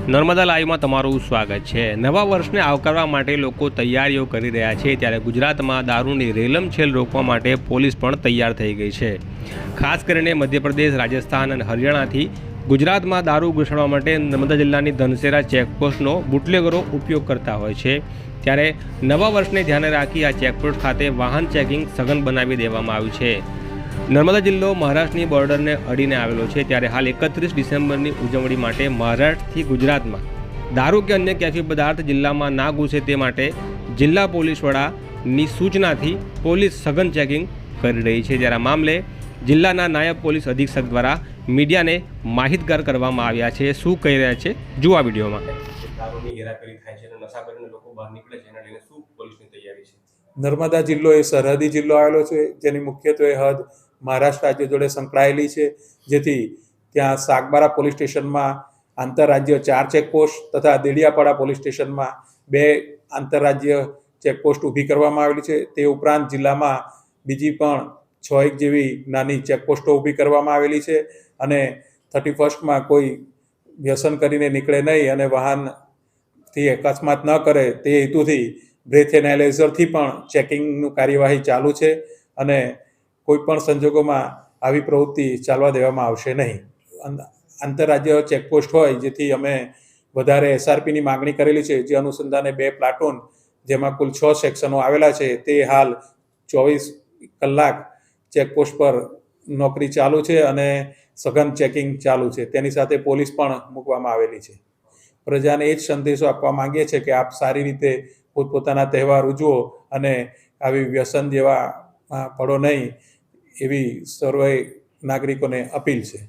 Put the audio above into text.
નર્મદા લાઈવમાં તમારું સ્વાગત છે। નવા વર્ષને આવકારવા માટે લોકો તૈયારીઓ કરી રહ્યા છે, ત્યારે ગુજરાતમાં દારૂની રેલમછેલ રોકવા માટે પોલીસ પણ તૈયાર થઈ ગઈ છે। ખાસ કરીને મધ્યપ્રદેશ, રાજસ્થાન અને હરિયાણાથી ગુજરાતમાં દારૂ ઘૂસણવા માટે નર્મદા જિલ્લાની ધનસેરા ચેકપોસ્ટનો બુટલેગરો ઉપયોગ કરતા હોય છે। ત્યારે નવા વર્ષને ધ્યાને રાખી આ ચેકપોસ્ટ ખાતે વાહન ચેકિંગ સઘન બનાવી દેવામાં આવ્યું છે। નર્મદા જિલ્લો મહારાષ્ટ્રની બોર્ડરને અડીને આવેલો છે, ત્યારે હાલ 31 ડિસેમ્બરની ઉજવણી માટે મહારાષ્ટ્રથી ગુજરાતમાં દારૂ કે અન્ય કેફી પદાર્થ જિલ્લામાં ના ઘૂસે તે માટે જિલ્લા પોલીસ વડાની સૂચનાથી પોલીસ સઘન ચેકિંગ કરી રહી છે। જ્યારે આ મામલે જિલ્લાના નાયબ પોલીસ અધિક્ષક દ્વારા મીડિયાને માહિતગાર કરવામાં આવ્યા છે। શું કહી રહ્યા છે જુઓ આ વિડીયોમાં। દારૂની હેરાફેરી થાય છે અને નશા કરીને લોકો બહાર નીકળે છે, એના લઈને શું પોલીસની તૈયારી છે? નર્મદા જિલ્લો એ સરહદી જિલ્લો આવેલો છે, જેની મુખ્યત્વે હદ મહારાષ્ટ્ર રાજ્ય જોડે સંકળાયેલી છે, જેથી ત્યાં સાગબારા પોલીસ સ્ટેશનમાં આંતરરાજ્ય 4 ચેકપોસ્ટ તથા દેડિયાપાડા પોલીસ સ્ટેશનમાં 2 આંતરરાજ્ય ચેકપોસ્ટ ઊભી કરવામાં આવેલી છે। તે ઉપરાંત જિલ્લામાં બીજી પણ 6 જેવી નાની ચેકપોસ્ટો ઊભી કરવામાં આવેલી છે અને 31માં કોઈ વ્યસન કરીને નીકળે નહીં અને વાહનથી અકસ્માત ન કરે તે હેતુથી બ્રેથ એનાલાઇઝરથી પણ ચેકિંગનું કાર્યવાહી ચાલુ છે અને કોઈ પણ સંજોગોમાં આવી પ્રવૃત્તિ ચાલવા દેવામાં આવશે નહીં। આંતરરાજ્ય ચેકપોસ્ટ હોય જેથી અમે વધારે SRPની માગણી કરેલી છે, જે અનુસંધાને 2 પ્લાટૂન જેમાં કુલ 6 સેક્શનો આવેલા છે તે હાલ 24 કલાક ચેકપોસ્ટ પર નોકરી ચાલુ છે અને સઘન ચેકિંગ ચાલુ છે। તેની સાથે પોલીસ પણ મૂકવામાં આવેલી છે। પ્રજાને એ જ સંદેશો આપવા માંગીએ છીએ કે આપ સારી રીતે પોતપોતાના તહેવાર ઉજવો અને આવી વ્યસન જેવા પડો નહીં, એવી સર્વે નાગરિકોને અપીલ છે।